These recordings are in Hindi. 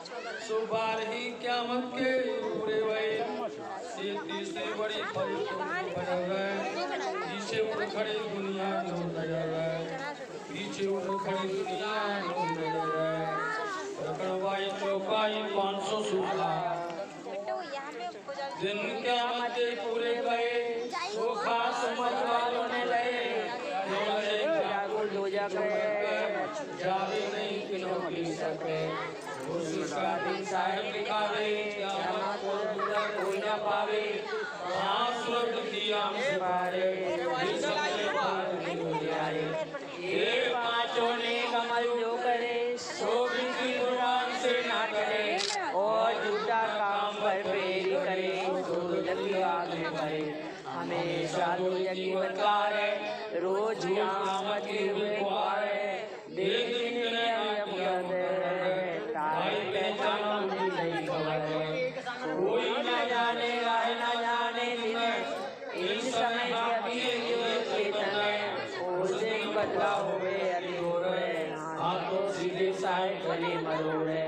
सुबार ही क़यामत के पूरे हुए ये तीसरी बड़ी पीछे उठ खड़ी दुनिया पीछे उठ खड़ी दुनिया रखवाई चौपाई 516 दिन क़यामत के पूरे गए वो खास उम्र वालों ने लए जावे नहीं किनो की सके उसका दिन साहिब लिखावे क़यामत को दूर कोई न पावे हाँ सुरत की आम से पारे ये पांचों ने कमल जो करे सो भी कुर्बान से ना करे और झूठा काम पर फेरी करे तो लगी आग में करे हमेशा तो यही बतलार है रोज क़यामत की बुखार है देखने ताई पहचाना मुझे नहीं खबर है कोई न जाने राह न जाने दिन इस समय अभी चेतन है उससे बदला हुए अभी हो रहे आप तो सीधे साइड बने मरोड़ है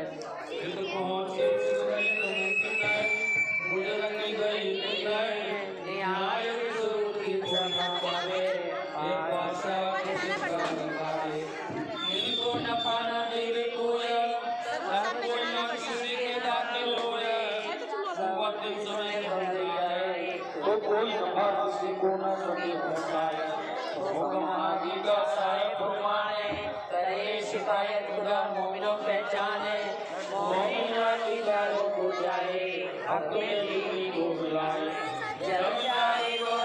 मुझे लगी गई इनको न पाना देवे कोई न किसी के दाखिल होए वक्त समय तो कोई सफर किसी को न सके पहुंचाए हुक्म आदि का साहिब फरमाए करे शिकायत खुदा मोमिनों पहचाने मोमिनों की दारों को जाए अपने दीनी को बुलाए जब जाए वो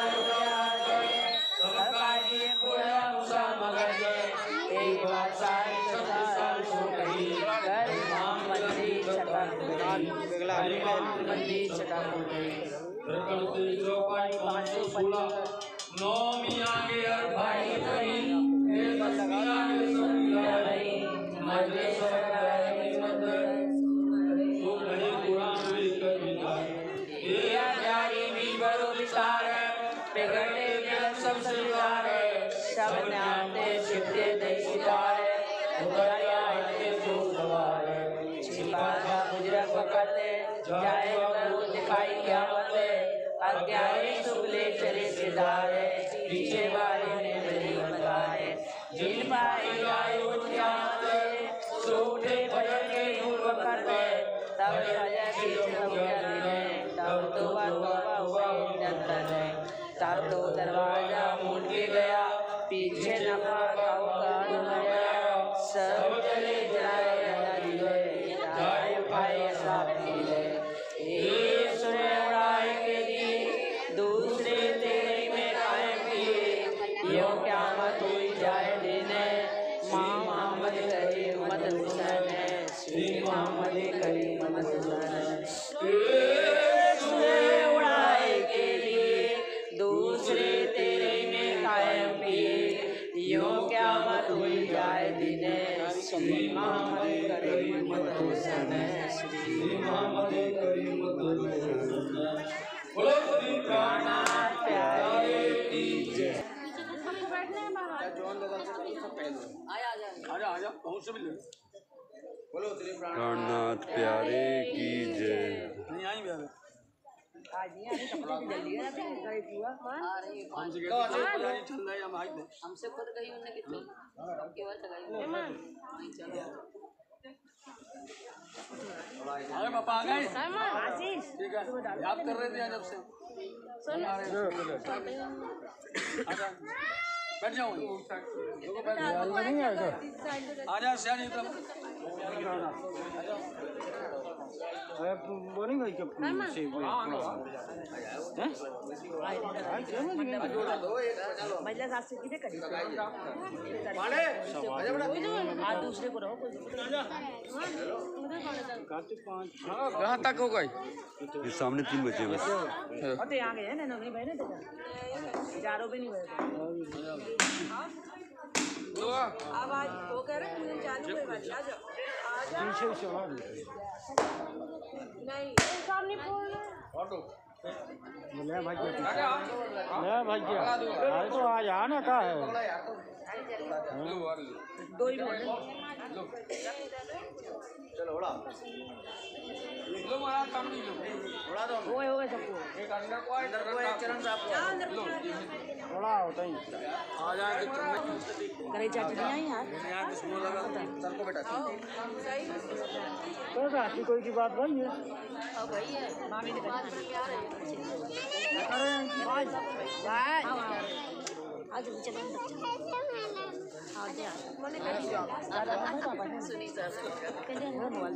एक बार सारी नौमी आगे और भाई सब नाते शिवते दईदारे उतरिया के जो सवारे छिपा का गुजरा पकड़ते जाए वो दिखाई क़यामत अज्ञानी सुबले चले सिदारे पीछे वाले ने नहीं बताए जिन पाई आए वो क़यामत सूठे भजन के नूर करते तब भजन की चमकने तब तो हुआ जंतर है तब तो दरवाजा मुड़ के गया पीछे नफा का सब चले जाए जाए भाई साथी सुने उड़ाए के लिए दूसरे तेरे में कायम किए यो क़यामत हुई जाए देने माँ मोहम्मद करीम मत हुसैन श्री मोहम्मद करीम मत हुसैन सुने उड़ाए के लिए दूसरे तेरे में कायम किए यो क़यामत हुई जाए दिने श्री मोहम्मद करीम मत हुसैन श्री मोहम्मद करीम मत हुसैन बोलो श्री प्राणनाथ प्यारे की जय जॉन बगल से सब पहले आ जा पहुंच से मिल बोलो श्री प्राणनाथ प्यारे की जय नहीं आई भी आज नहीं अभी जल्दी है ना गई हुआ हमसे चल रहा है हम आज हमसे खुद गई उन्होंने कितनी केवल लगाई नहीं चलो अरे पापा आ गए आशीष ठीक है याद कर रहे थे जब से आजा बैठ जाओ लोगों बैठ नहीं आएगा आजा सियानी तरफ अरे बोलेंगे क्या से महिला साथ से कितने करी माने आ दूसरे को रहो कहाँ तक हो गई ये सामने 3 बचे बस अरे आ गए ना नहीं बहने तो चारों पे नहीं बहे आवाज वो कह रहे हैं चालू है वाली आ जाओ नहीं सामने बोल ऑटो ले भैया अरे तो आज आना का है दो ही चलो उड़ा लो महाराज सामने लो उड़ा दो हो गए सबको एक अंदर को अंदर को एक चरण साहब लो थोड़ा होता ही आ जाए करे चाची नहीं आई यार यहाँ कुछ बोल लगा सर को बेटा तो राशि कोई की बात वही है अब वही है मामी ने कहा अरे भाई आज चलो हाँ दे ज़्यादा सुनी सर कहते हैं मोबाइल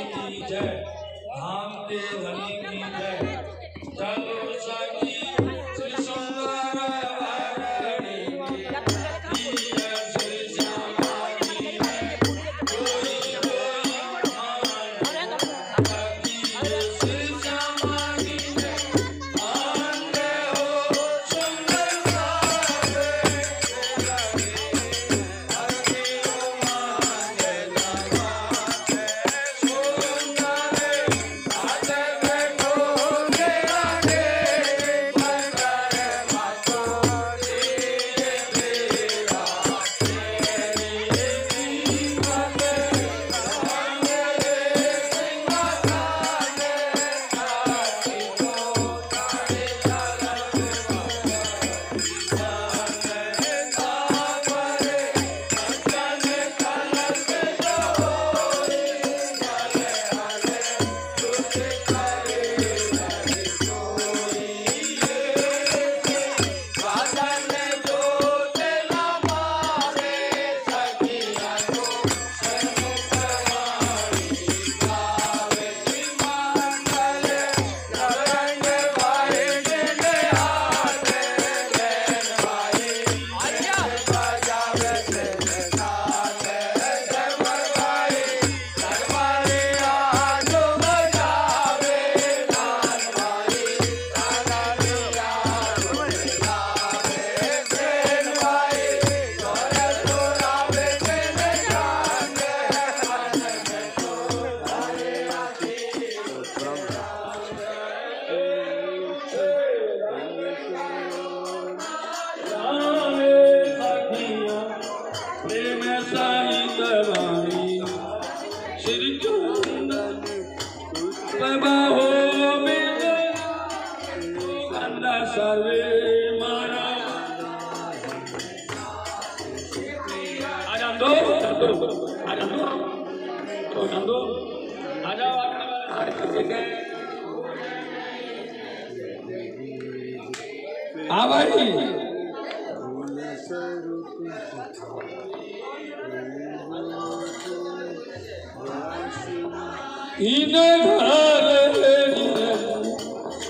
की जय धाम ते धनी की जय चलो सखी श्री सुंदर वारणी की जय श्री श्यामा की जय कोई श्री श्यामा की जय आंगे हो सुंदर सारे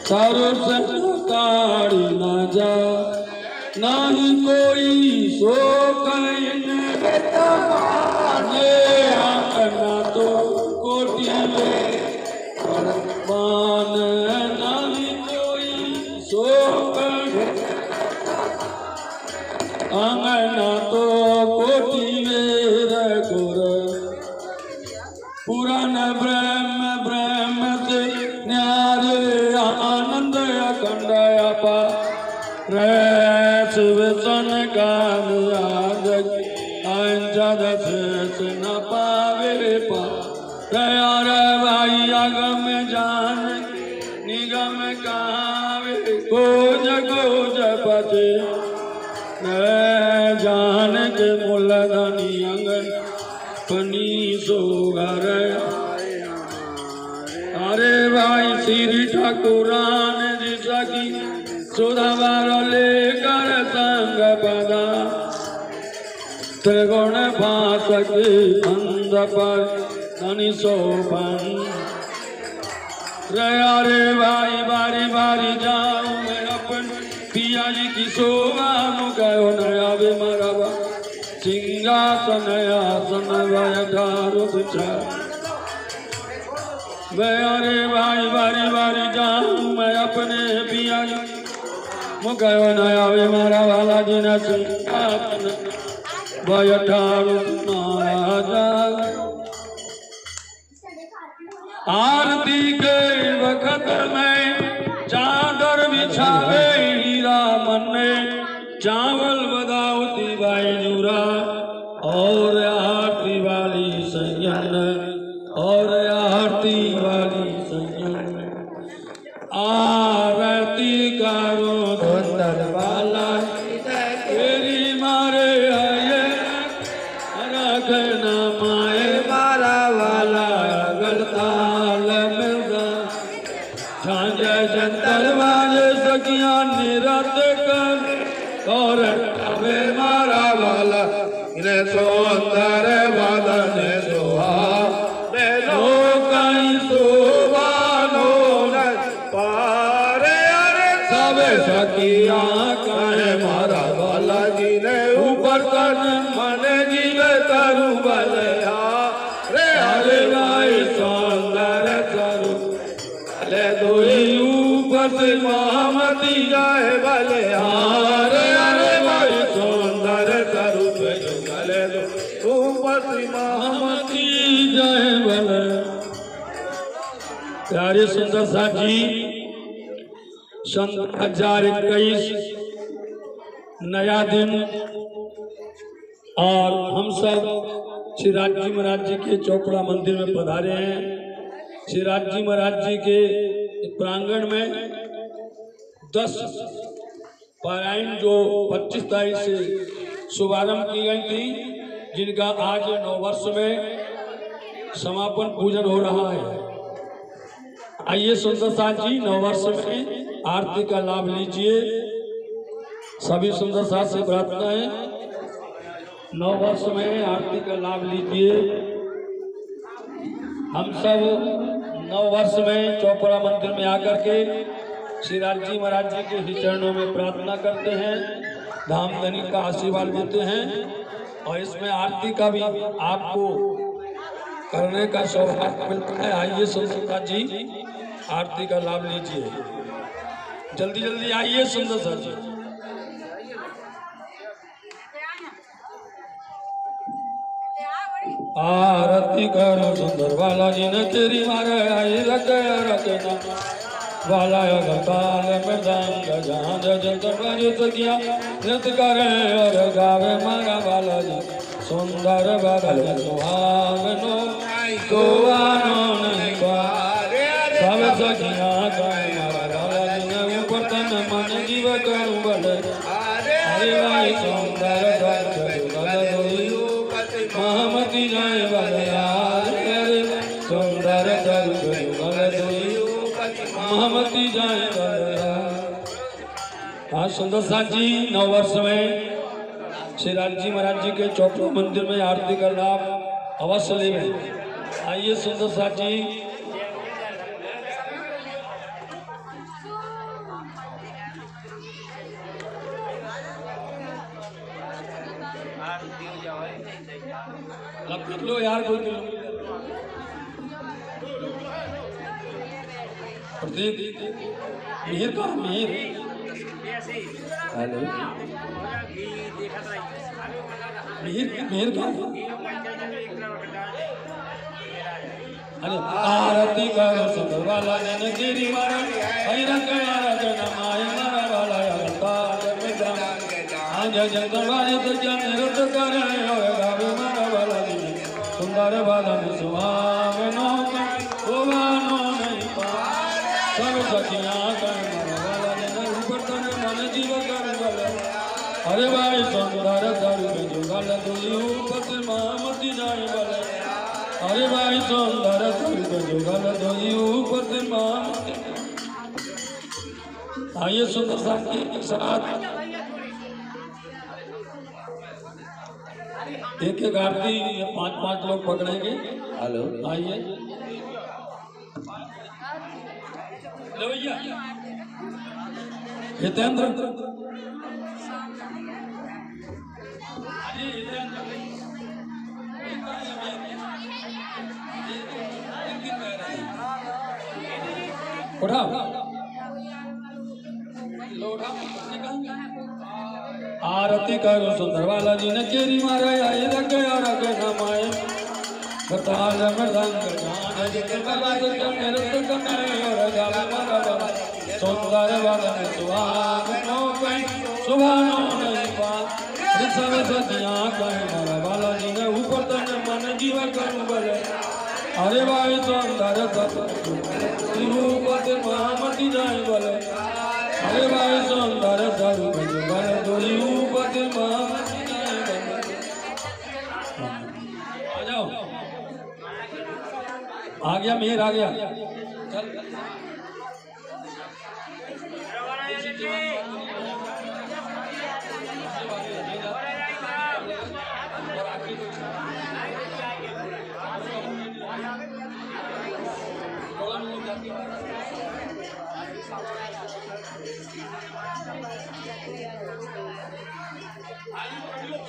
सारो संताड़ी न जा नाही कोई सो कहीं आंकना तो कोटि मान नाही कोई सो आंगना तो कोटि वेद गुर पुराण ब्रह्म ब्रह्म से न्यारे आनंद अखंड अपा शिव सन कान अंजद न पावे पा भाई आगम जान निगम कावे खोज खोज पचे जान के मूल धनी अंगन पनी सो घर अरे भाई श्री ठाकुरान जी सखी सुधावर लेकर संग पदा त्रिगुण भाषक बंद पर धनी सोपन अरे भाई बारी बारी जाऊं मैं अपन पिया जी की शोभा मुकायो नया वे मरवा सिंहासन आसन वयठारु अरे भाई बारी बारी जाऊं मैं अपने पिया मुकयो न आवे मारा वाला जी न सिंहासन बैठारो महाराजा। आरती के वक्त में चादर बिछावे हीरा मन में चावल बदावती बाई जूरा और आरती वाली सैयन और आरती वाली सैयन आरती करो धुंधर वाला तेरी मारे आये रखना माए मारा वाला गलताल मिलता झांझ जंतर वाले सखियां निरत कर और अबे मारा वाला इन्हें सुंदर बदन सुहा लो कहीं सुबानो पारे अरे सब सखियां कहे मारा वाला जी ने ऊपर कर मन जीव करू बले रे अरे भाई सुंदर करू ले दो ऊपर से महामती जाए बले रे अरे भाई सुंदर करू ले दो ऊपर से महामती जाए बले। प्यारे सुंदर साथ जी 2021 नया दिन और हम सब श्री राज जी महाराज जी के चौपड़ा मंदिर में पधारे हैं। श्री राज जी महाराज जी के प्रांगण में 10 पारायण जो 25 तारीख से शुभारंभ की गई थी, जिनका आज 9 वर्ष में समापन पूजन हो रहा है। आइए सुंदर साथ जी 9 वर्ष में आरती का लाभ लीजिए। सभी सुंदर साथ से प्रार्थना है 9 वर्ष में आरती का लाभ लीजिए। हम सब 9 वर्ष में चौपड़ा मंदिर में आकर के श्री राज जी महाराज जी के ही चरणों में प्रार्थना करते हैं, धाम धनी का आशीर्वाद लेते हैं और इसमें आरती का भी आपको करने का सौभाग्य मिलता है। आइए सुंदरता जी आरती का लाभ लीजिए, जल्दी जल्दी आइए सुंदरता जी। आरती करो सुंदर वाला जी ने तेरी मारे आई रखना वाला काल मृदंग जहाँ जंतर बाजे सकिया नृत्य करे और गावे मारा वाला जी सुंदर बाबा सुहावनो सुहानो नहीं बारे सब सखिया गाए मारा वाला जी ने ऊपर तन मन जीव करूं बले अरे भाई सुंदर महामती जाए बले अरे सुंदर महामती जाए बले। हाँ सुंदर साथ जी 9 वर्ष में श्री राज जी महाराज जी के चौपड़ा मंदिर में आरती का लाभ अवश्य लेंगे। आइए सुंदर साथ जी। लो यार कोई प्रदीप मिहिर का मिहिर हेलो मिहिर का अरे आरती करो सुंदर वाला जन तेरी मारा हरि रंग मारा जन माया मारा वाला अवतार में आज जंतर वाले तो जन नृत्य करे और गावे मारा वाला जी सुंदर वाला में सुहावनो सुहानो नहीं पा सब सखियां कर मारा वाला जन ऊपर तन मन जीव कर वाला अरे भाई सुंदर दर में जो गल दुली ऊपर से महामती जाए वाला अरे भाई सुंदर दर में जो गल दुली ऊपर से महामती। आइए सुंदर साथी के साथ एक एक आरती 5-5 लोग पकड़ेंगे। हेलो आइए भैया हितेंद्र उठा आरती करो सुंदर बालाजी ने केरी मारे आई रखे और रखे नमाए बताल मृदंग जान जिते बाबा तो नृत्य करने और गावे मारा बाबा सुंदर बालन सुहाग नो कहीं सुभानो नहीं पा सब सदियां कहीं मारा बालाजी ने ऊपर तन मन जीव करूं बोले अरे भाई सुंदर रूपत महामती जाए बोले अरे भाई सुंदर स्वरूप जुगल दो रूपत महामती जाए बोले आ जाओ आ गया मेहर आ गया चल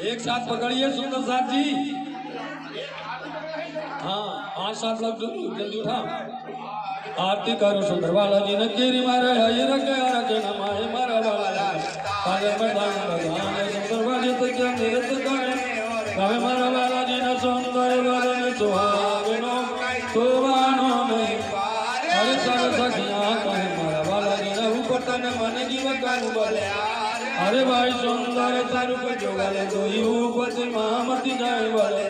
एक साथ पकड़िए सुंदर साथ जी हाँ 5-7 लोग जल्दी उठा आरती करो सुंदर बालाजी ने केरी मारे ये रखे रखे नमाए मारा बाला काले में दान भगवान सुंदर बाजी तो क्या नृत्य करे गावे मारा बालाजी ने सुंदर बालन सुहागनो शोभानो नहीं अरे सब सखियां कहे मारा बालाजी ने ऊपर तने मन जीव कानू बोले अरे भाई सुंदर स्वरूप जोगले दो ऊपर महामती जाए बोले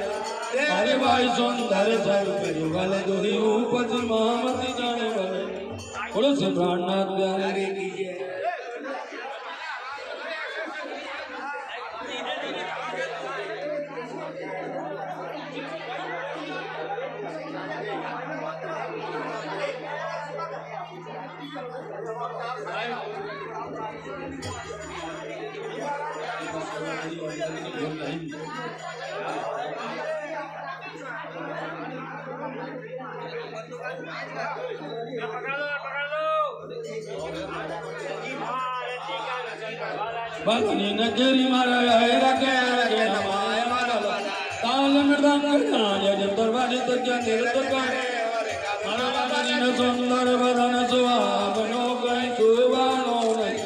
अरे भाई सुंदर स्वरूप जोगले दो ऊपर महामती जाए बोले बोलो से प्राणनाथ प्यारे कीजिए बालाजी ने केरी मारा है रखे रखे नमाए मारा ताल मृदंग जाने जंतर बाजी तो क्या नृत्य करे मारा बालाजी ने सुंदर बदन सुहावनो कहीं सुभानो नहीं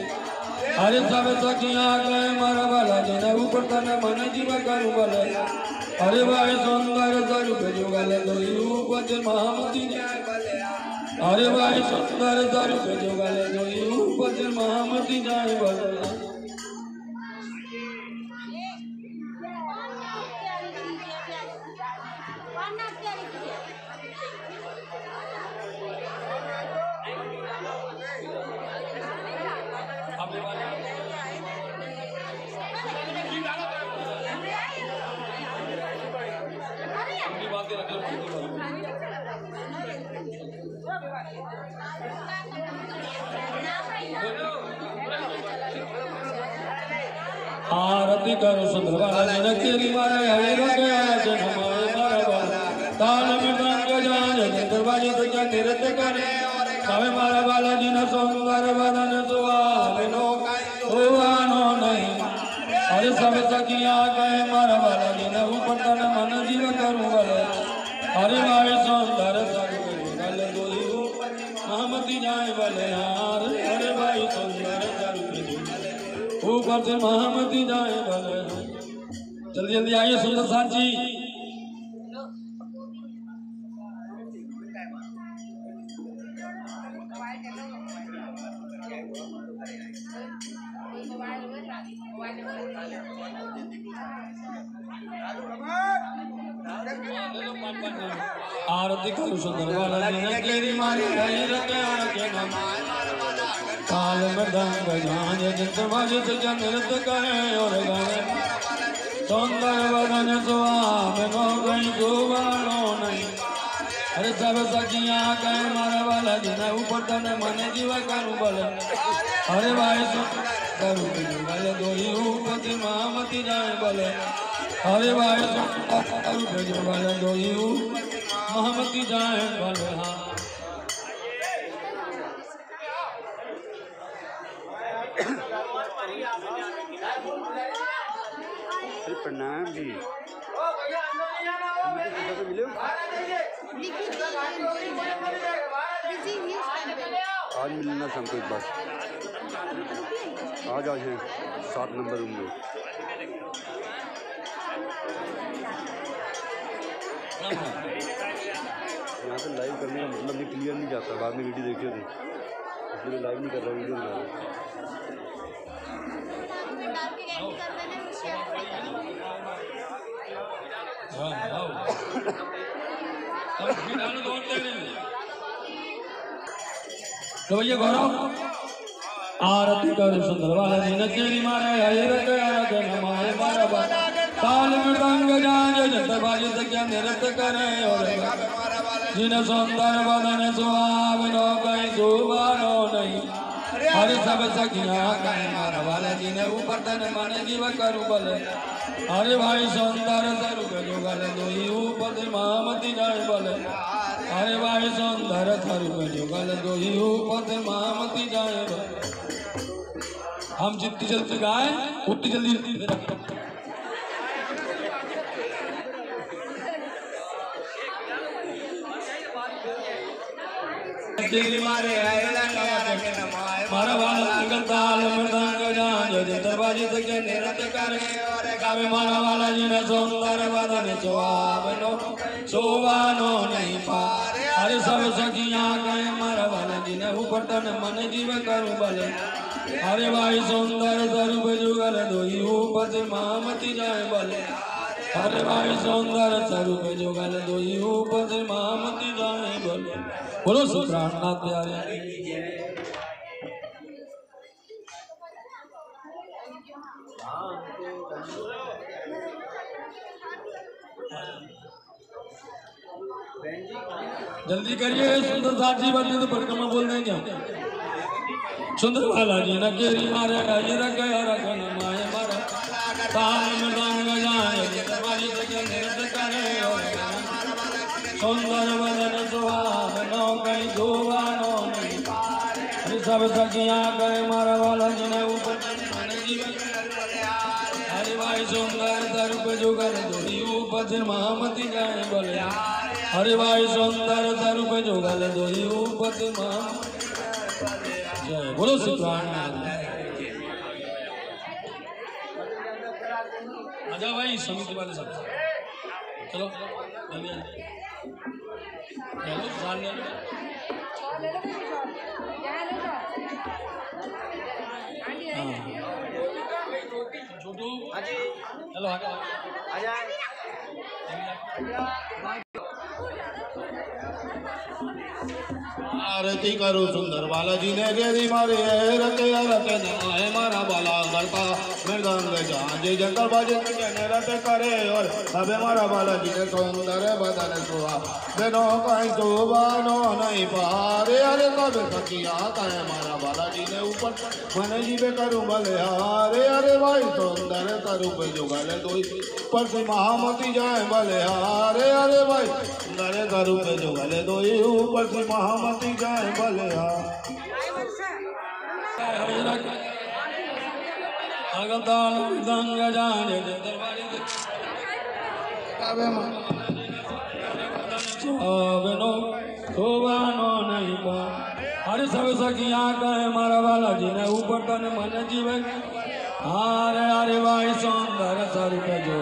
अरे सब सखियां गए मारा बालाजी ने ऊपर तने मन जीव करूं बोले अरे भाई सुंदर स्वरूप जुगले दो ऊपर महामती जाए बोले अरे भाई सुंदर स्वरूप जुगले दो ऊपर महामती जाए बोले आरती करो सुंदर बालाजी ने केरी मारे हरे रखे जन हमारे मारा बाला ताल मृदंग जाने जंतर बाजी तो क्या नृत्य करे गावे मारा बालाजी ने सुंदर बदन सुहावनो सुहानो नहीं अरे सब सखियां गए मारा बालाजी ने ऊपर तन मन जीव करूं बोले अरे भाई सुंदर स्वरूप जुगल दो महामती जाए बोले यार अरे भाई सुंदर स्वरूप ऊपर से महामती जाए बोले जल्दी जल्दी आइए सुंदर साथ जी आरती करो सुंदर बालाजी ने केरी मारी हरी रखे रखे काल मृदंग जाने जंतर बाजी तो क्या नृत्य करे और गावे सुंदर बदन सुहावनो कहीं सुभानो नहीं अरे सब सखियां कहे मारा बालाजी ने ऊपर तने मन जीव करूं बोले अरे भाई स्वरूप जुगले दो ऊपर महामती जाए बोले अरे भाई स्वरूप जुगले दो महामती जाए बोले हाँ प्रणाम जी आज मिलना हमको एक बार आज आज है 7 नंबर रूम में। यहाँ पे लाइव करने का मतलब भी क्लियर नहीं जाता, बाद में वीडियो देखिए थे इसलिए लाइव नहीं कर रहा, वीडियो बना रहा। तो भैया गौरव आरती कर सुंदर वाला दिन तेरी मारे नमाए मारा ताल मृदंग जान जंत बाजे क्या नृत्य करे और जिन सुंदर बदन सुहावनो कहीं सुबानो नहीं हर सब सखिया कहीं मारा वाला जिन ऊपर तन मन जीव करू बल अरे भाई सुंदर स्वरूप जुगल दोई ऊपर मामती जाए बल अरे भाई सुंदर स्वरूप जुगल दोई ऊपर मामती जाए बल। हम जितनी जल्दी गाए उतनी जल्दी मारा वाला सिंगल ताल मृदंग जान दरवाजे से के नृत्य करे गावे मारा वाला जिन सुंदर बदन शोभानो नहीं पारे अरे सब सखियां कहे मारा वाला जिन ऊपर तन मन जीव करू बल अरे भाई सुंदर स्वरूप जुगल दोई ऊपर से मामती जाए बल अरे भाई सुंदर स्वरूप जुगल दोई ऊपर से मामती जाए बल। बोलो सुप्राणनाथ प्यारे जल्दी करिए सुंदर साथ जी बदले तो परिक्रमा बोल देंगे सुंदर वाला जी न केरी मारे ये रखया रखन माए मारा ताल मृदंग जाए दरवाजे से के नृत्य करे और सुंदर बदन सुहावनो कहीं शोभानो नहीं अरे सब सखियां कहे मारा वाला जिन्हें ऊपर मन जीवन अरे भाई सुंदर स्वरूप जुगल दोई ऊपर से महामती जाए बोले अरे भाई सुंदर स्वरूप जुगल दोई ऊपर से जय बोलो श्री प्राणनाथ। आजा भाई समिति वाले सब चलो छोटू चलो आजा आरती करो सुंदर बाला जी ने गेरी मारे रते रते नमाए मारा बाला करता मृदंग जाजे जंगल बाजे नृत्य करे और अबे मारा बाला जी ने सुंदर बदन सुहा बेनो कहीं शोभानो नहीं पारे अरे कब सखिया कहे मारा बाला जी ने ऊपर मन जीवे करूं भले हारे अरे भाई सुंदर स्वरूप जुगल दोई पर से महामती जाए भले हारे अरे भाई सुंदर स्वरूप जुगल दोई ऊपर से महामती जाए भले अगताल मृदंग जाने दरबारे शोभानो नहीं पा अरे सब सखियां कहे मारा वाला जिन्हें ऊपर तन मन जीवे अरे अरे भाई सुंदर स्वरूप जो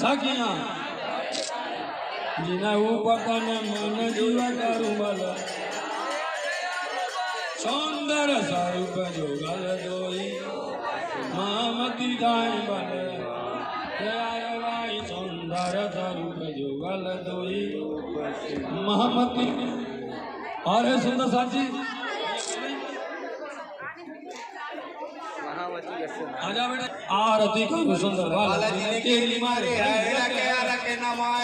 सखियां जिन्हें ऊपर तन मन जीवे करू बला सुंदर स्वरूप जुगल दोई मामती जाए बल भाई सुंदर स्वरूप जुगल दोई महामती। अरे सुंदर साथी आजा बेटा आरती करो सुंदर वाला तेरी मारे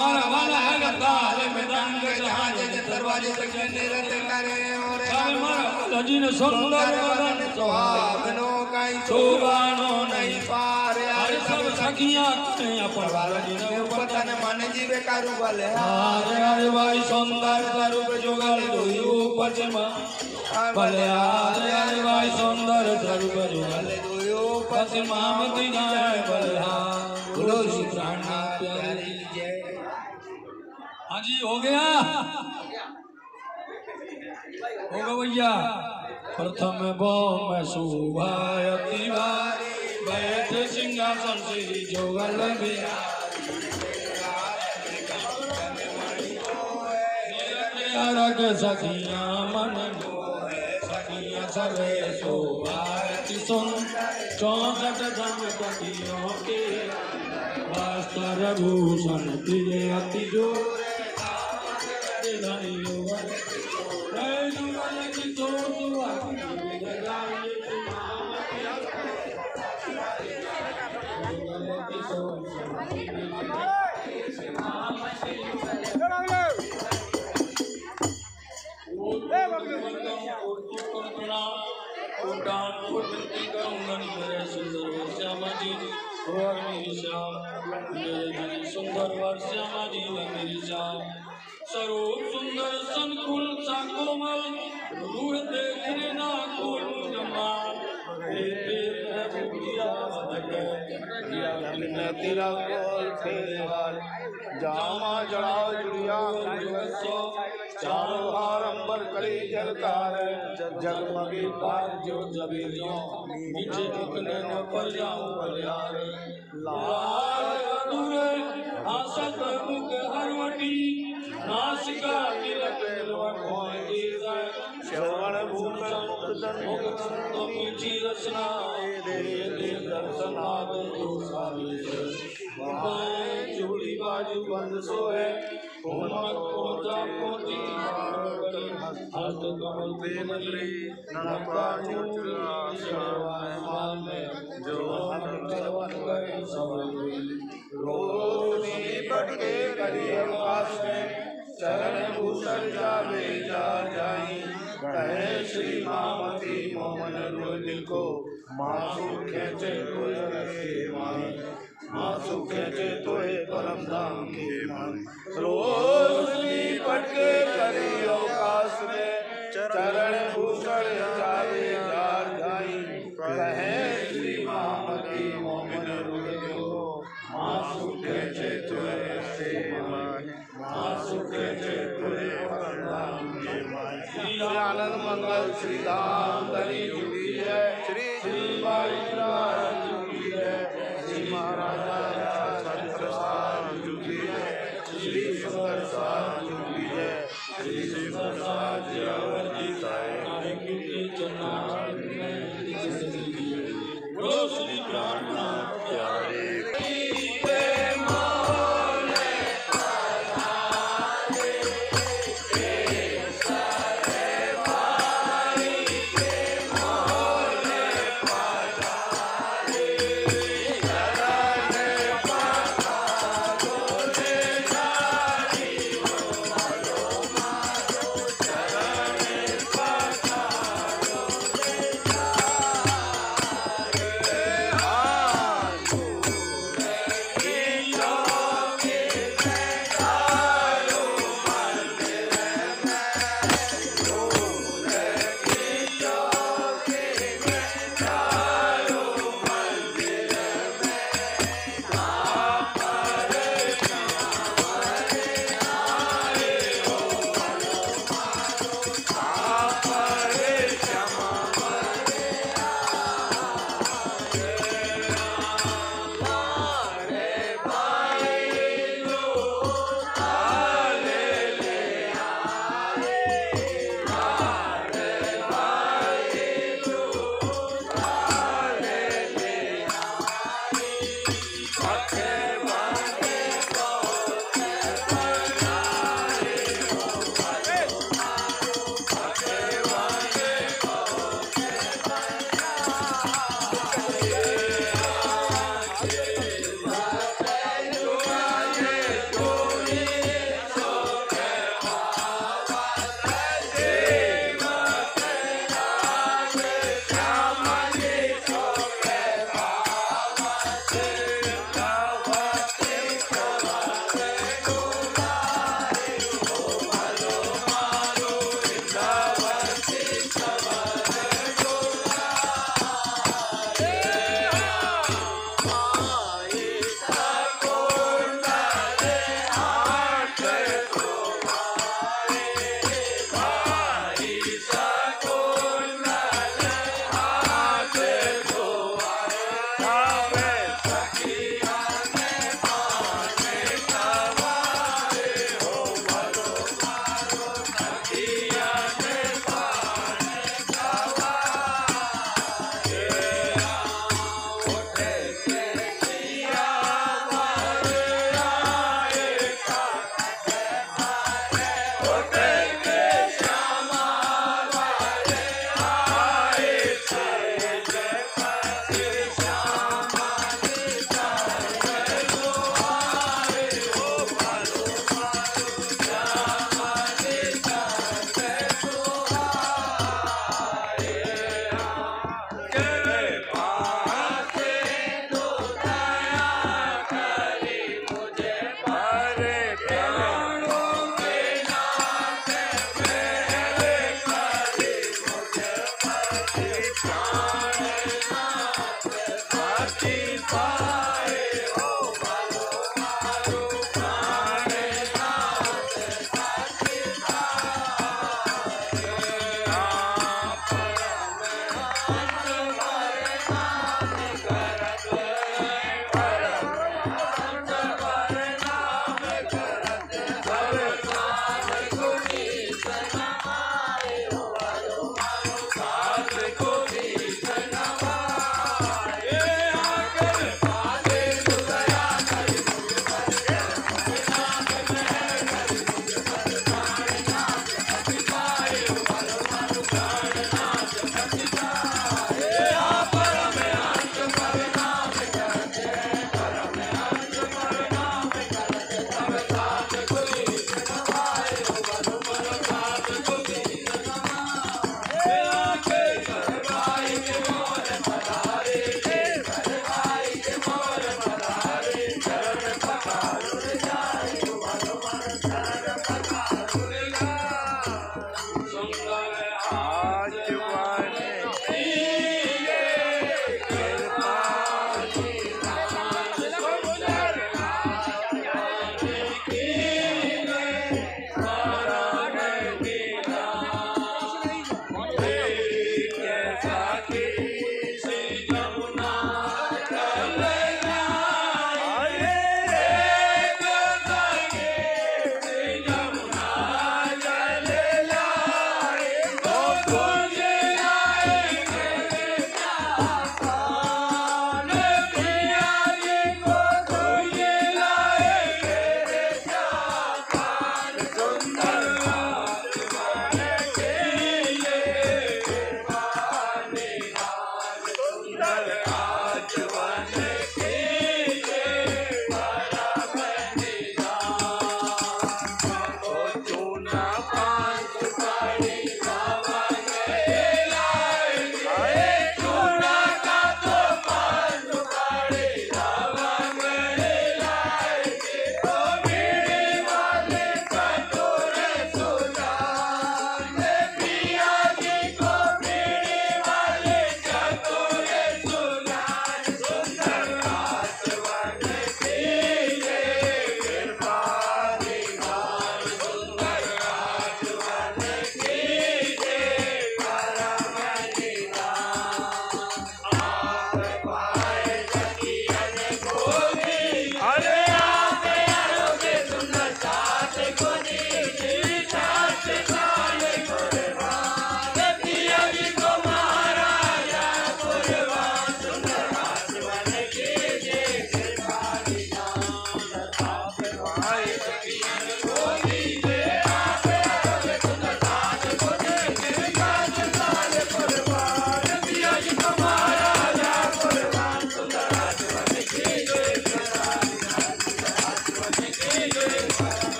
मारा वाला है ताल मृदंग जाने दरवाजे से नृत्य करे और मारा वाला जी ने सुंदर बदन सुहावनो कहीं शोभानो नहीं पारे अरे सब सखियां कहे अपन वाला जी ने ऊपर तन मन जीवे करू भले अरे अरे भाई सुंदर स्वरूप जुगल दोई ऊपर से भले अरे अरे भाई सुंदर स्वरूप जुगल दोई ऊपर से महामती जाए भले बोलो श्री प्राणनाथ प्यारे जय। हाँ जी हो गया होगा भैया प्रथम भौम शोभाय अति भारी बैठ सिंहासन श्री जोगल बिहार सखिया मन सखिया सर्वे शोभायति सुन 64 धम कटियों के वस्त्र भूषण प्रिय अति जो सुंदर वर्षा जी मेरी श्याम स्वरूप सुंदर संकुल सा कोमल रूह देखने ना कुल तेरा कोल फेरवाल जामा जड़ाओ जुड़िया चारों हार अंबर कड़ी जलकार जगमगी पार जो जबेलियों नीचे उतने न पर जाऊं बलियार लाल अधूरे आसत मुख हरवटी नासिका तिलक होगी श्रवण भूषण मुक्तन मुक्ति रचना दे दर्शन आवे तो चूड़ी बाजू बंद सोए कोमल कोटा कोटी हस्त कमल पे नगरी ननका चुचला शर्वान में जो हम जवन गए सब रोशनी पटके करी आकाश में चरण भूषण जावे जा जाई कहे श्री मामती मोमन दिल को मासु खेचे कोई रखे माई मासु खेचे तोहे परम धाम के मान रोशनी पटके करी आकाश में चरण भूषण जावे जा जाई कहे श्री मामती मोमन दिल को मासु खेचे तोहे रखे माई मासु खेचे तोहे परम धाम के मान श्री आनंद मंगल श्री धाम धरी जुड़ी है श्री बाई जुड़ी है श्री महाराजा छत्रसाल जुड़ी है श्री सुंदर साल जुड़ी है श्री सुंदर साल श्री प्राणनाथ प्यारे Oh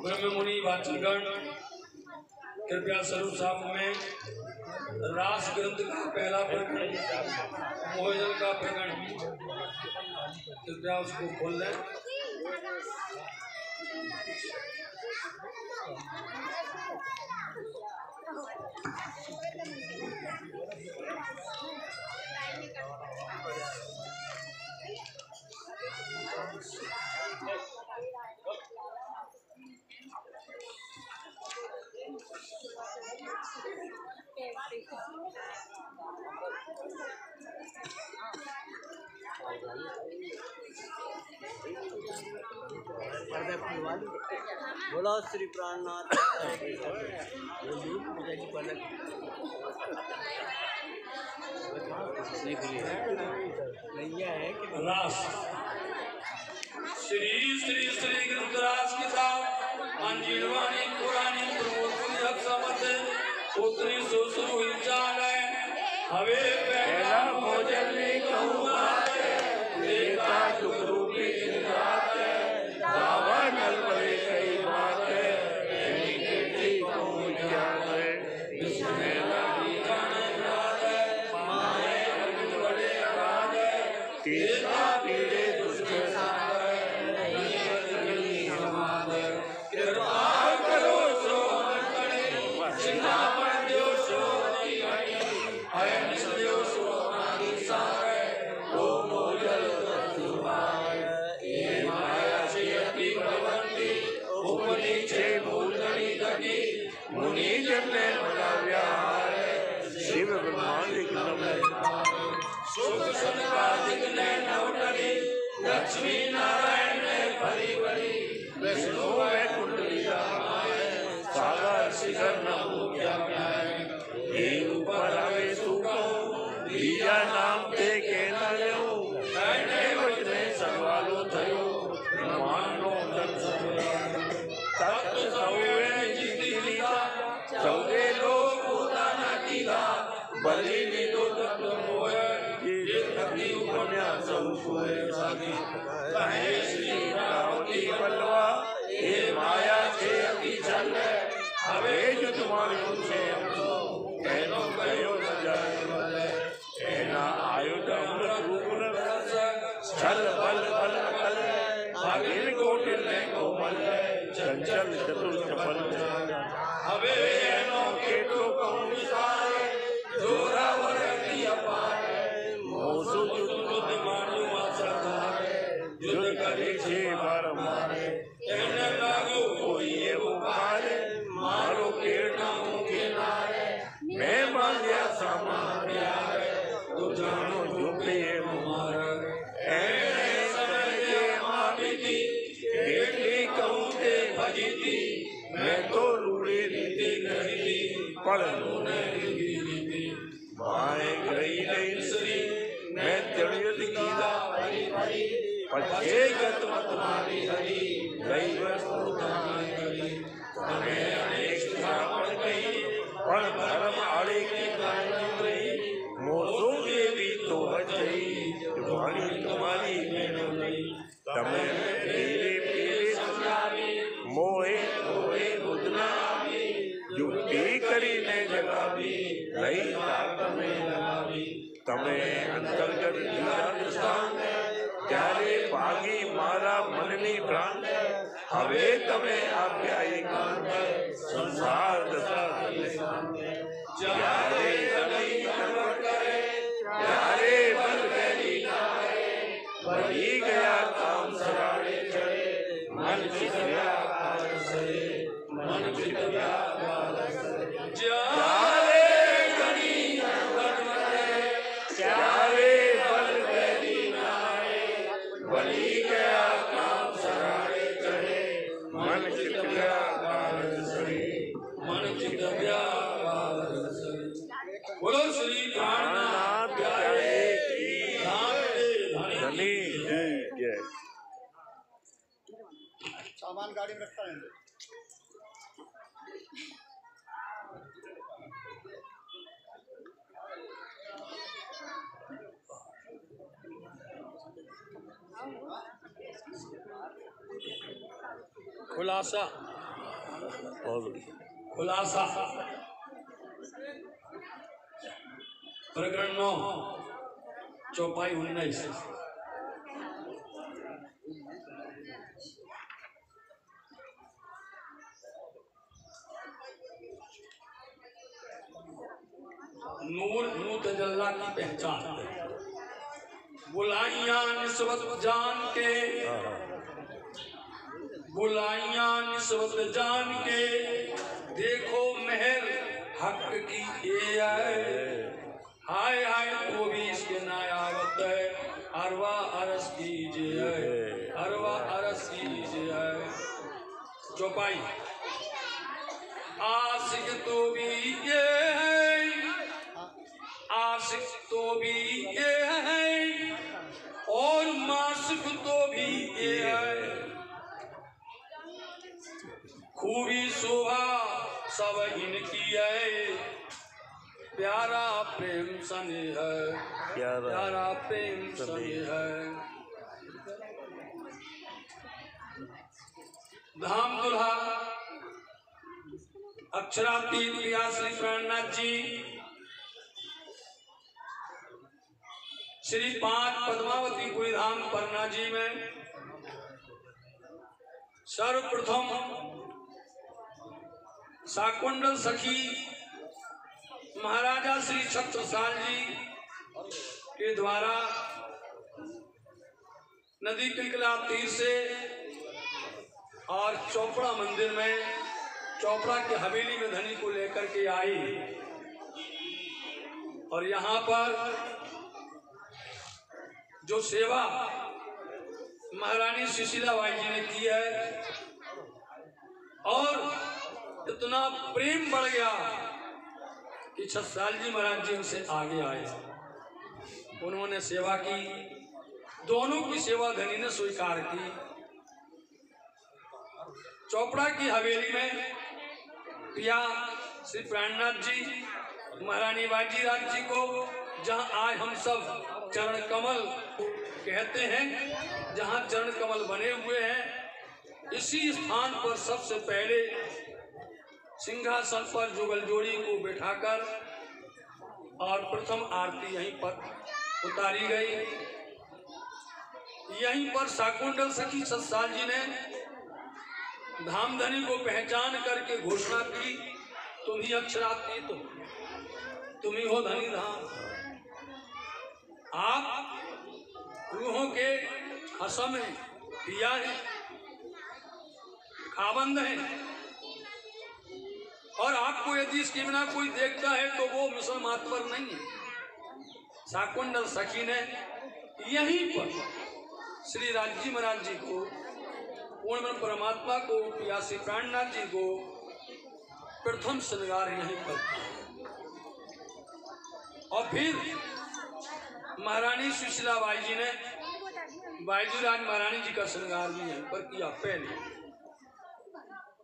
ब्रह्म मुनि वाचकगण कृपया स्वरूप साहब में रास ग्रंथ का पहला प्रकरण मोहजल का प्रकरण कृपया उसको खोल लें। बोला श्री प्राणनाथ रास श्री श्री श्री ग्रंथराज की साहब अंजीरवाणी पुरानी प्रमोद समत उत्तरी सुसु चाल हवे पहला भोजन कहूँगा देखा दुख रूपी रात दावा नल बड़े कई बात शिव ब्रह्मांड लक्ष्मी नारायण ने भरी भरी विष्णु में कुंडली सागर शिखर नमो ये ऊपर आवे सुखो बीजा नाम ते के नयो कहने वचने सवालो थयो ब्रह्मांडो तत्व सौवे जिति लीला चौदे लोग पोताना कीला बलि निदो तत्व मोह ये कति उपन्यास सोए सागी कहे श्री रावती बलवा ये माया से अति चल हवे जो तुम्हारे उनसे कहनो कहो न जाए कहना आयुध अमृत रूप छल बल बल अकल भागिन कोटिल ने कोमल चंचल चतुर चपल हवे एनो केटो कहूँ विसार जोरा वरती अपार मोसु जुद मारू मासरदार जुद करे छे बार मारे कहने लागो कोई ये बुखार मारो केटा मुखे नारे मैं मान गया सामा प्यार तो जानो जो पे मुमार ऐने समय के माँ बीती केटली कहूँ ते भजीती मैं तो रूड़े रीति गरीती पढ़ लूने रीति माए गई नहीं श्री मैं तड़ियत कीदा भरी भरी पछे गत मत मारी हरी गई वस्तु तुम्हारी हरी तमे अनेक श्रावण गई पण धर्म आड़े की गायन गई मोसो देवी तो बचई वाणी तुम्हारी मैंने गई तमे पीरे पीरे सुनावी मोहे मोहे बुधना युक्ति करी ने जगावी रही ताक में लगावी तमे अंतर्गत स्थान त्यारे भागी मारा मननी प्राण हवे तमे आप्यायी कांत संसार दशा त्यारे तनई कर्म करे त्यारे बल गरी नारे बढ़ी गया काम सराड़े चढ़े मन चित गया काल सरे मन चित गया काल सरे त्यारे गरी कर्म करे त्यारे बल गरी नारे बढ़ी गया काम सराड़े चढ़े मन चित गया काल सरे मन चित गया काल सरे बोलो श्री प्राणनाथ प्यारे की धनी जय। सामान गाड़ी में रखता है। खुलासा बहुत बढ़िया। खुलासा प्रकरण 9 चौपाई 19। नूर तजल्ला की पहचान, बुलाइयां निस्बत जान के, बुलाइयां निस्बत जान के, देखो मेहर हक की ये हाय हाय तो भी इसके नायावत है, अरवा अरस कीजिए, अरवा अरस कीजिए। चौपाई आशिक तो भी ये है, आशिक तो भी ये है, और माशिक तो भी ये है, खूबी शोभा सब इनकी है, प्यारा प्रेम स्नेह है, प्यारा प्रेम स्नेह है। धाम दुल्हा अक्षरातीत पिया श्री प्राणनाथ जी श्री 5 पद्मावतीपुरी धाम पन्ना जी में सर्वप्रथम शाकुंडल सखी महाराजा श्री छत्रसाल जी के द्वारा नदी किलकिला तीर से और चोपड़ा मंदिर में चोपड़ा की हवेली में धनी को लेकर के आई, और यहाँ पर जो सेवा महारानी सुशीलाबाई जी ने की है, और इतना प्रेम बढ़ गया कि छत्रसाल जी महाराज जी उनसे आगे आए, उन्होंने सेवा की, दोनों की सेवा धनी ने स्वीकार की। चोपड़ा की हवेली में पिया श्री प्राणनाथ जी महारानी बाजीराज जी को, जहां आज हम सब चरण कमल कहते हैं, जहां चरण कमल बने हुए हैं, इसी स्थान पर सबसे पहले सिंहासन पर जुगल जोड़ी को बैठाकर और प्रथम आरती यहीं पर उतारी गई। यहीं पर शाकुंडल सखी छत्रसाल जी ने धामधनी को पहचान करके घोषणा की, तुम ही अक्षरातीत हो, तुम ही हो धनी धाम, आप रूहों के हसम हैं, पिया हैं, खाबंद हैं, और आपको यदि इसके बिना कोई देखता है तो वो मिसल मातवर नहीं है। शाकुंडल सखी ने यहीं पर श्री राजी महाराज जी को, पूर्ण परमात्मा को, पिया श्री प्राणनाथ जी को प्रथम श्रृंगार यहीं पर, और फिर महारानी सुशीलाबाई जी ने बाईजूराज महारानी जी का श्रृंगार भी यहीं पर किया पहले।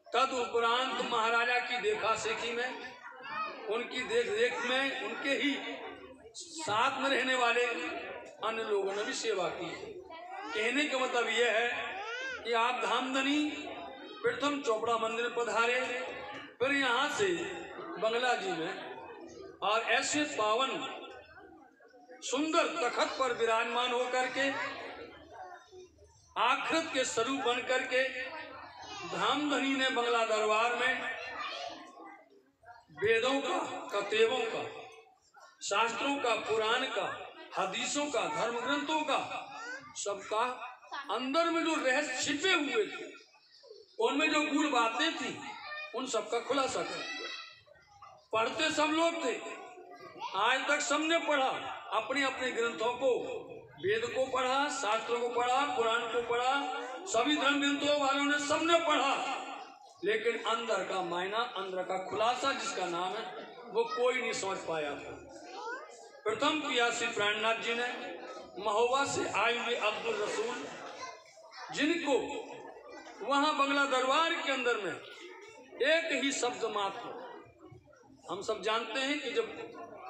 तद उपरांत महाराजा की देखा सेखी में, उनकी देख रेख में, उनके ही साथ में रहने वाले अन्य लोगों ने भी सेवा की। कहने का मतलब यह है कि आप धामधनी प्रथम चोपड़ा मंदिर पधारे, फिर यहाँ से बंगला जी में, और ऐसे पावन सुंदर तखत पर विराजमान होकर के आखिरत के स्वरूप बन करके धामधनी ने बंगला दरबार में वेदों का, कतेवों का, शास्त्रों का, पुराण का, हदीसों का, धर्म ग्रंथों का, सबका अंदर में जो रहस्य छिपे हुए थे, उनमें जो गूढ़ बातें थी, उन सबका खुलासा कर पढ़ते सब लोग थे। आज तक सबने पढ़ा, अपने अपने ग्रंथों को, वेद को पढ़ा, शास्त्रों को पढ़ा, पुराण को पढ़ा, सभी धर्म ग्रंथों वालों ने सबने पढ़ा, लेकिन अंदर का मायना, अंदर का खुलासा जिसका नाम है, वो कोई नहीं समझ पाया था। प्रथम पिया श्री प्राणनाथ जी ने महोबा से आए हुए अब्दुल रसूल, जिनको वहां बंगला दरबार के अंदर में एक ही शब्द मात्र, हम सब जानते हैं कि जब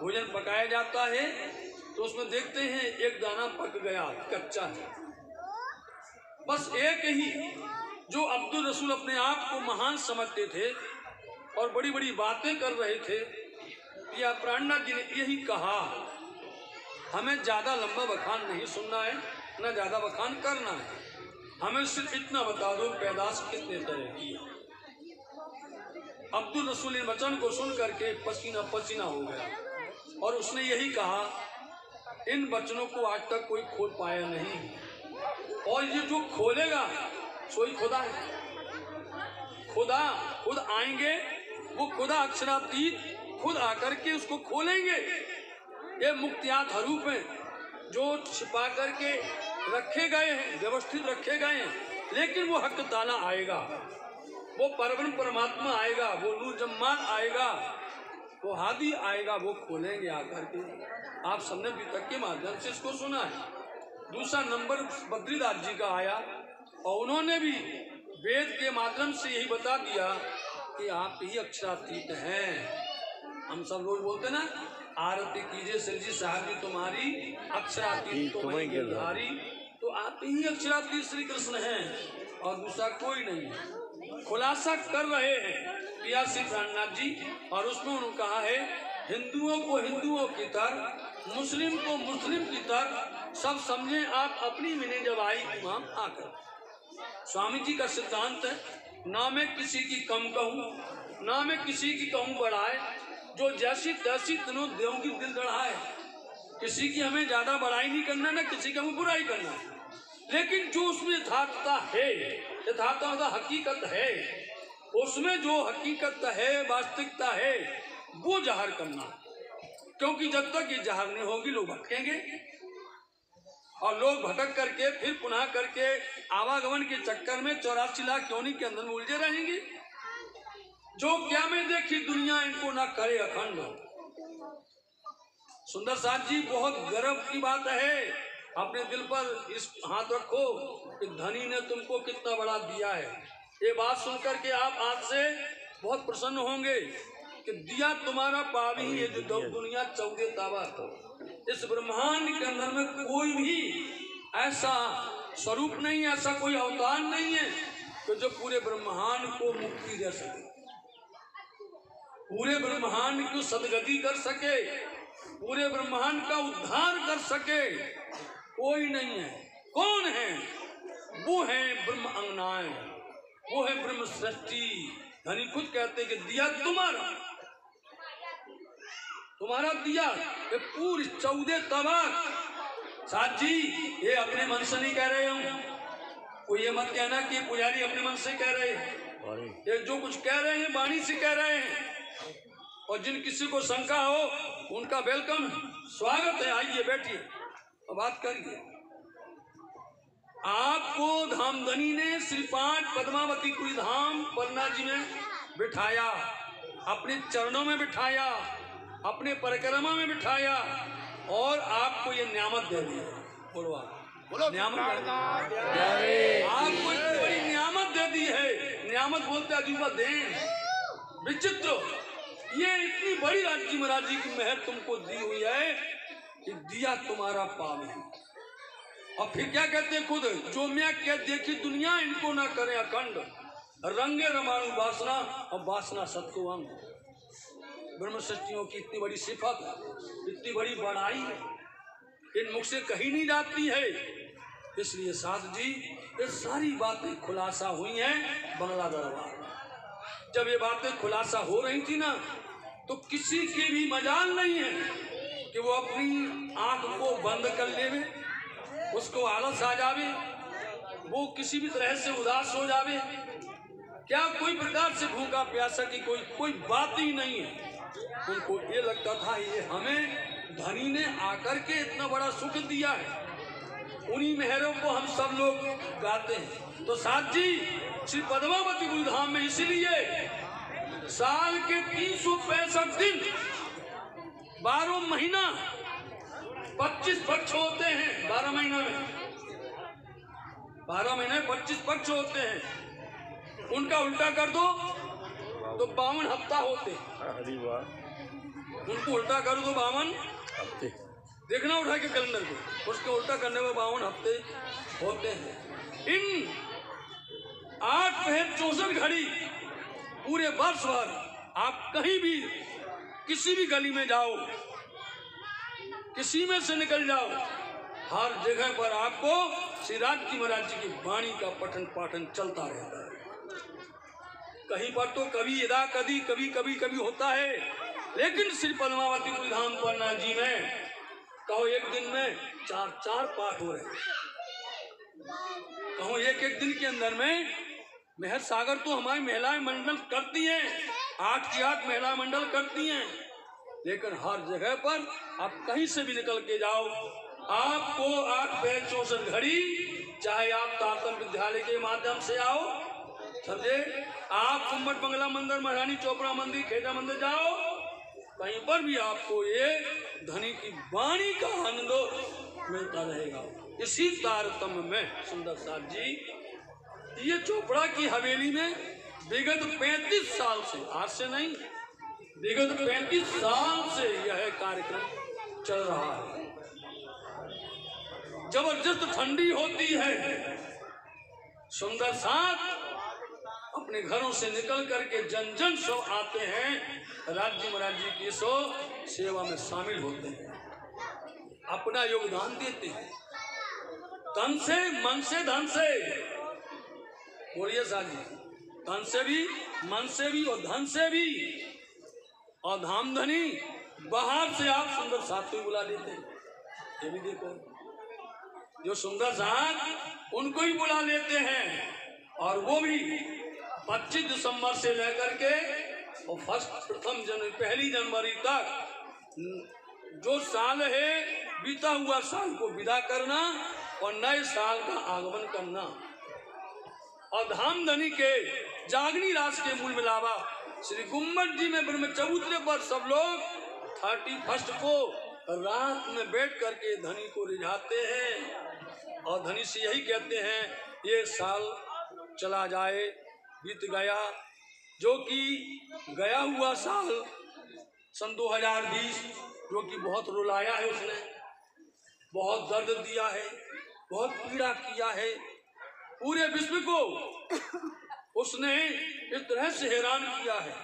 भोजन पकाया जाता है तो उसमें देखते हैं एक दाना पक गया, कच्चा है, बस एक ही जो अब्दुल रसूल अपने आप को महान समझते थे और बड़ी बड़ी बातें कर रहे थे, या प्राणनाथ जी ने यही कहा, हमें ज़्यादा लंबा बखान नहीं सुनना है, न ज़्यादा बखान करना है, हमें सिर्फ इतना बता दो पैदाश कितने तरह की है। अब्दुल रसूल इन वचन को सुन करके पसीना पसीना हो गया और उसने यही कहा, इन वचनों को आज तक कोई खोल पाया नहीं, और ये जो खोलेगा सोई खुदा है। खुदा खुद आएंगे, वो खुदा अक्षरातीत खुद आकर के उसको खोलेंगे। ये मुक्तियात हरूप हैं जो छिपा करके रखे गए हैं, व्यवस्थित रखे गए हैं, लेकिन वो हक ताला आएगा, वो परब्रह्म परमात्मा आएगा, वो नूर जम्मान आएगा, वो हादी आएगा, वो खोलेंगे आकर के। आप सबने वितर्क के माध्यम से इसको सुना है। दूसरा नंबर बद्रीदास जी का आया और उन्होंने भी वेद के माध्यम से यही बता दिया कि आप ही अक्षरातीत हैं। हम सब लोग बोलते ना, आरती कीजिए सिर जी साहब जी तुम्हारी, अक्षरातीत तुम्हें गिरधारी, तो आप ही अक्षरातीत श्री कृष्ण हैं और दूसरा कोई नहीं है। खुलासा कर रहे हैं पिया श्री प्राणनाथ जी, और उसमें उन्होंने कहा है, हिंदुओं को हिंदुओं की तरह, मुस्लिम को मुस्लिम की तरह, सब समझें आप अपनी मिने जब आई इमाम आकर। स्वामी जी का सिद्धांत है, ना मैं किसी की कम कहूँ, ना मैं किसी की कहूँ बढ़ाए, जो जैसी तैसी तनो देव की दिल दढ़ाए। किसी की हमें ज्यादा बड़ाई नहीं करना, ना किसी का हमें बुराई करना है, लेकिन जो उसमें यथार्थता है, यथार्थता हकीकत है, उसमें जो हकीकत है, वास्तविकता है, वो जाहिर करना। क्योंकि जब तक ये जाहिर नहीं होगी लोग भटकेंगे, और लोग भटक करके फिर पुनः करके आवागमन के चक्कर में 84 लाख योनि के अंदर में उलझे रहेंगे। जो क्या में देखी दुनिया इनको ना करे अखंड। सुंदर साथ जी, बहुत गर्व की बात है, अपने दिल पर इस हाथ रखो कि धनी ने तुमको कितना बड़ा दिया है। ये बात सुनकर के आप आज से बहुत प्रसन्न होंगे कि दिया तुम्हारा पावी, ये जो दुनिया 14 ताबा, इस ब्रह्मांड के अंदर में कोई भी ऐसा स्वरूप नहीं, ऐसा कोई अवतार नहीं है कि जो पूरे ब्रह्मांड को मुक्ति दे सके, पूरे ब्रह्मांड को सदगति कर सके, पूरे ब्रह्मांड का उद्धार कर सके। कोई नहीं है। कौन है? वो है ब्रह्म अंगनाएं, वो है ब्रह्म सृष्टि। धनी खुद कहते कि दिया तुम्हारा, तुम्हारा दिया, ये पूरी 14 तबाक। साथ जी, ये अपने मन से नहीं कह रहे हम, कोई ये मत कहना कि पुजारी अपने मन से कह रहे हैं। ये जो कुछ कह रहे हैं वाणी से कह रहे हैं। और जिन किसी को शंका हो उनका वेलकम, स्वागत है, आइए बैठिए और बात करिए। आपको धामधनी ने श्रीपाठ पद्मावतीपुरी धाम पन्ना जी में बिठाया, अपने चरणों में बिठाया, अपने परिक्रमा में बिठाया, और आपको ये नियामत दे दी। बोलो नियामत, आपको इतनी बड़ी नियामत दे दी है। नियामत बोलते अजूबा देन, विचित्र। ये इतनी बड़ी राज्य महाराज जी की मेहर तुमको दी हुई है कि दिया तुम्हारा पावे। और फिर क्या कहते हैं खुद, जो मैं क्या देखी दुनिया इनको ना करे अखंड, रंगे रमाणु वासना और वासना सत्को अंग। ब्रह्म सृष्टियों की इतनी बड़ी सिफत, इतनी बड़ी बड़ाई इन मुख से कही नहीं जाती है। इसलिए साध जी, ये सारी बातें खुलासा हुई हैं बंगला दरबार। जब ये बातें खुलासा हो रही थी ना, तो किसी की भी मजाल नहीं है कि वो अपनी आंख को बंद कर लेवे, उसको आलस आ जावे, वो किसी भी तरह से उदास हो जावे। क्या कोई प्रकार से भूखा प्यासा की कोई बात ही नहीं है। उनको ये लगता था ये हमें धनी ने आकर के इतना बड़ा सुख दिया है, उन्हीं मेहरों को हम सब लोग गाते हैं। तो साथ जी, श्री पद्मावतीपुरी धाम में इसलिए साल के 365 दिन 12 महीना 25 पक्ष होते हैं। 12 महीना में 12 महीने 25 पक्ष होते हैं। उनका उल्टा कर दो तो 52 हफ्ता होते हैं। उनको उल्टा कर दो 52 हफ्ते, देखना उठा के कैलेंडर को, उसके उल्टा करने में 52 हफ्ते होते हैं। इन 8 पहर 64 घड़ी पूरे वर्ष भर आप कहीं भी किसी भी गली में जाओ, किसी में से निकल जाओ, हर जगह पर आपको श्री राज्य महाराज जी की वाणी का पठन पाठन चलता रहता है। कहीं पर तो कभी यदा कभी कभी कभी कभी होता है, लेकिन श्री पद्मावती धाम परनाथ जी में कहो एक दिन में 4 पाठ हो रहे, कहो एक दिन के अंदर में मेहर सागर तो हमारी महिलाएं मंडल करती हैं, 8 की 8 महिला मंडल करती हैं, लेकिन हर जगह पर आप कहीं से भी निकल के जाओ, आपको 8 पहर 64 घड़ी, चाहे आप तारतम विद्यालय के माध्यम से आओ, समझे, आप कुम्भट बंगला मंदिर, महारानी चोपड़ा मंदिर, खेजा मंदिर जाओ, कहीं पर भी आपको ये धनी की वाणी का आनंद मिलता रहेगा। इसी तारतम्य में सुंदर साथ जी ये चोपड़ा की हवेली में विगत 35 साल से, आज से नहीं, विगत 35 साल से यह कार्यक्रम चल रहा है। जबरदस्त ठंडी होती है, सुंदर साथ अपने घरों से निकल करके जन जन सब आते हैं, राज्य महाराज जी की सो सेवा में शामिल होते हैं, अपना योगदान देते हैं, तन से, मन से, धन से, बोलिए साहब जी, तन से भी, मन से भी और धन से भी, और धामधनी बाहर से आप सुंदर साथ को बुला लेते हैं। ये भी देखो, जो सुंदर साथ उनको ही बुला लेते हैं, और वो भी 25 दिसंबर से लेकर के और प्रथम जनवरी, 1 जनवरी तक जो साल है बीता हुआ साल को विदा करना और नए साल का आगमन करना, और धामधनी के जागनी रास के मूल मिलावा श्री गुम्बद जी में ब्रह्म चबूतरे पर सब लोग 31 को रात में बैठ करके धनी को रिझाते हैं, और धनी से यही कहते हैं ये साल चला जाए, बीत गया, जो कि गया हुआ साल सन 2020 जो कि बहुत रुलाया है, उसने बहुत दर्द दिया है, बहुत पीड़ा किया है, पूरे विश्व को उसने इस तरह से हैरान किया है।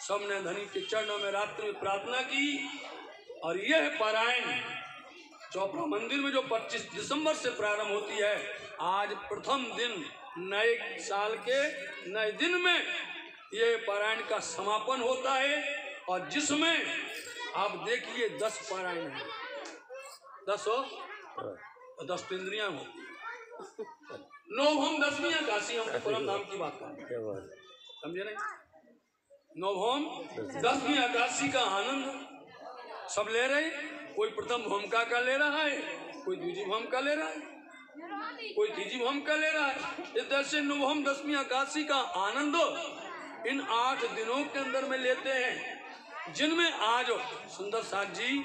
सबने धनी के चरणों में रात्रि में प्रार्थना की, और यह पारायण चोपड़ा मंदिर में जो 25 दिसंबर से प्रारंभ होती है, आज प्रथम दिन नए साल के नए दिन में ये पारायण का समापन होता है, और जिसमें आप देखिए 10 पारायण है, 10 हो, 10 इंद्रियां हो, 9 हम 10वीं काशी, हम परम धाम की बात करें, समझे नहीं, 9 हम 10वीं आकाशी का आनंद सब ले रहे, कोई प्रथम भूमिका का ले रहा है, कोई द्वितीय भूमिका ले रहा है, कोई तीसरी भूमिका ले रहा है। इस तरह से नवम 10वीं आकाशी का आनंद इन 8 दिनों के अंदर में लेते हैं, जिनमें आज सुंदर साथ जी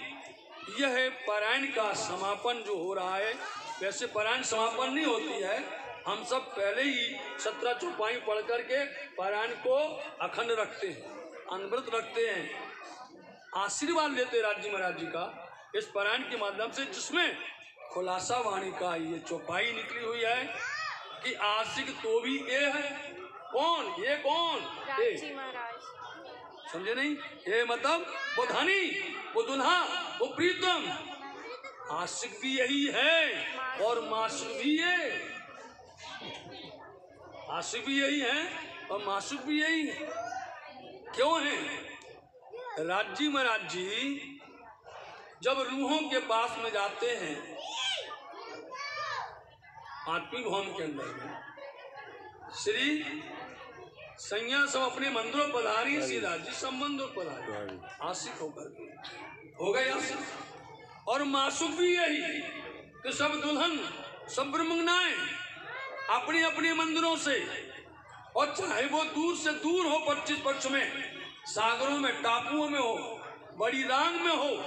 यह पारायण का समापन जो हो रहा है, वैसे पारायण समापन नहीं होती है, हम सब पहले ही 17 चौपाई पढ़ करके पारायण को अखंड रखते हैं, अनवरत रखते हैं, आशीर्वाद लेते राज्य महाराज जी का इस पारायण के माध्यम से, जिसमें खुलासा वाणी का ये चौपाई निकली हुई है कि आशिक तो भी ये है, कौन, ये कौन, ये समझे नहीं, ये मतलब वो धनी, वो दुल्हा, वो प्रीतम, आशिक भी यही है और माशूक भी ये, आशिक भी यही है और माशूक भी यही है। क्यों है? राज्य महाराज जी जब रूहों के पास में जाते हैं 8वीं भवन के अंदर में, श्री सैया सब अपने मंदिरों पधारी, श्री राज्य सब मंदिर पधारी, आशिक होकर के हो गए आशिक। और माशूक भी यही कि सब दुल्हन, सब ब्रह्मंगनाएं अपने अपने मंदिरों से, और चाहे वो दूर से दूर हो, 25 पक्ष में, सागरों में, टापुओं में हो, बड़ी रांग में हो,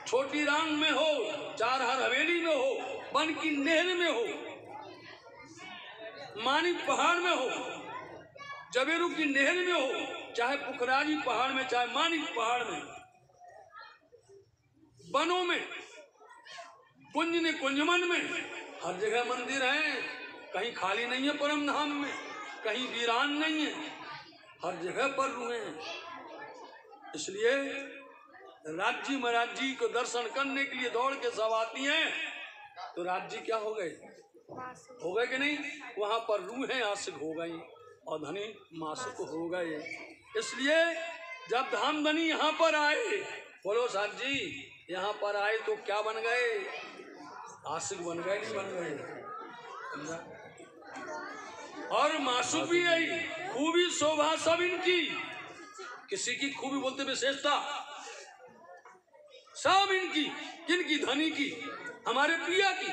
छोटी रांग में हो, 4 हर हवेली में हो, बन की नहर में हो, मानिक पहाड़ में हो, जबेरू की नहर में हो, चाहे पुखराजी पहाड़ में, चाहे मानिक पहाड़ में, वनों में, कुंज ने कुंजमन में, हर जगह मंदिर है, कहीं खाली नहीं है परम धाम में। कहीं वीरान नहीं है, हर जगह पर रुए हैं। इसलिए राज्य महाराज जी को दर्शन करने के लिए दौड़ के सब आती हैं, तो राज्य क्या हो गए कि नहीं? वहां पर रूहें आशिक हो गई और धनी मासिक हो गए। इसलिए जब धामधनी यहाँ पर आए, बोलो साथ जी, यहाँ पर आए तो क्या बन गए? आशिक बन गए, नहीं बन गए? और मासुक भी आई, खूबी शोभा सब इनकी, किसी की खूबी बोलते विशेषता सब इनकी, किनकी? धनी की, हमारे पिया की,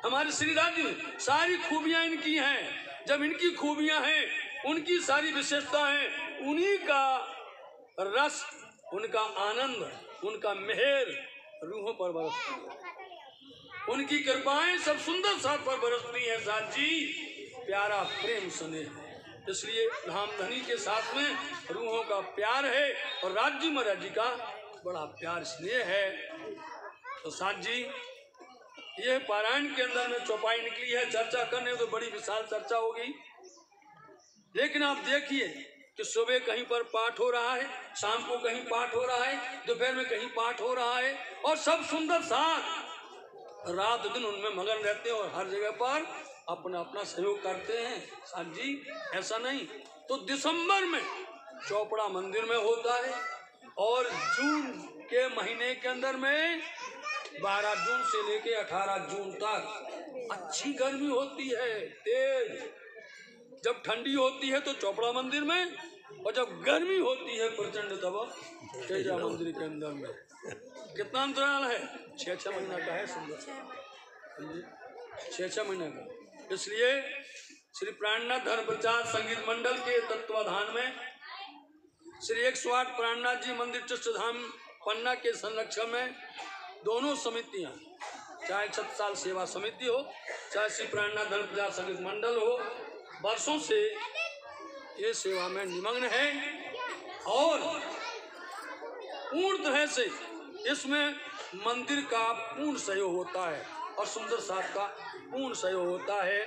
हमारे श्री राज्य में सारी खूबियां इनकी हैं। जब इनकी खूबियां हैं, उनकी सारी विशेषता हैं, उन्हीं का रस, उनका आनंद, उनका मेहर रूहों पर बरसती है। उनकी कृपाएं सब सुंदर साथ पर बरसती है। साथ जी, प्यारा प्रेम स्नेह, इसलिए धामधनी के साथ में रूहों का प्यार है और राज्य महाराज जी का बड़ा प्यार स्नेह है। तो साथ जी, ये पारायण के अंदर में चौपाई निकली है, चर्चा करने तो बड़ी विशाल चर्चा होगी, लेकिन आप देखिए कि सुबह कहीं पर पाठ हो रहा है, शाम को कहीं पाठ हो रहा है, दोपहर में कहीं पाठ हो रहा है, और सब सुंदर साथ रात दिन उनमें मगन रहते हैं और हर जगह पर अपना अपना सहयोग करते हैं। साथ जी, ऐसा नहीं तो दिसंबर में चौपड़ा मंदिर में होता है, और जून के महीने के अंदर में 12 जून से लेके 18 जून तक अच्छी गर्मी होती है, तेज। जब ठंडी होती है तो चौपड़ा मंदिर में, और जब गर्मी होती है प्रचंड तब तेजा मंदिर के अंदर में। कितना अंतराल है? 6-6 महीना का है, सुंदर 6-6 महीने का। इसलिए श्री प्राणनाथ धर्म प्रचार संगीत मंडल के तत्वाधान में श्री 108 प्राणनाथ जी मंदिर चष्टधाम पन्ना के संरक्षण में दोनों समितियां, चाहे 6 साल सेवा समिति हो, चाहे श्री प्राणनाथ धर्म प्रचार संगीत मंडल हो, वर्षों से ये सेवा में निमग्न है और पूर्ण तरह से इसमें मंदिर का पूर्ण सहयोग होता है और सुंदर साथ का पूर्ण सहयोग होता है।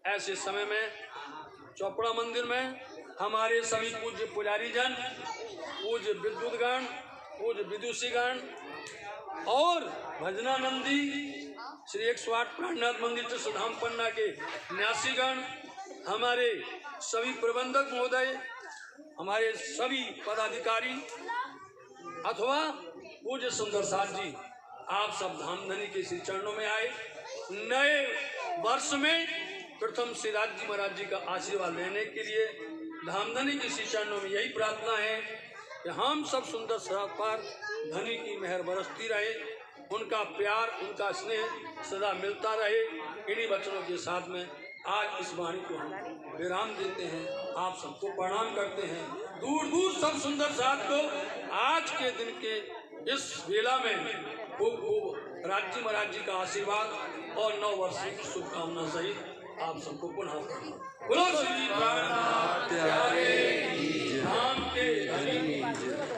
ऐसे समय में चौपड़ा मंदिर में हमारे सभी पूज्य पुजारी जन, पूज्य विद्युतगण, पूज्य विदुषीगण और भजनानंदी श्री 108 प्राणनाथ मंदिर चष्टधाम पन्ना के न्यासीगण, हमारे सभी प्रबंधक महोदय, हमारे सभी पदाधिकारी अथवा पूज्य सुंदर साथ जी, आप सब धामधनी के श्री चरणों में आए। नए वर्ष में प्रथम श्री राज्य महाराज जी का आशीर्वाद लेने के लिए धामधनी के श्री चरणों में यही प्रार्थना है कि हम सब सुंदर साथ पर धनी की मेहर बरसती रहे, उनका प्यार, उनका स्नेह सदा मिलता रहे। इन्हीं वचनों के साथ में आज इस वाणी को हम विराम देते हैं। आप सबको प्रणाम करते हैं। दूर दूर सब सुंदर साथ को आज के दिन के इस वेला में खूब खूब राज्य महाराज जी का आशीर्वाद और 9 वर्ष की शुभकामना सहित आप सबको पुनः बोलो श्री प्राणनाथ प्यारे धाम के धनी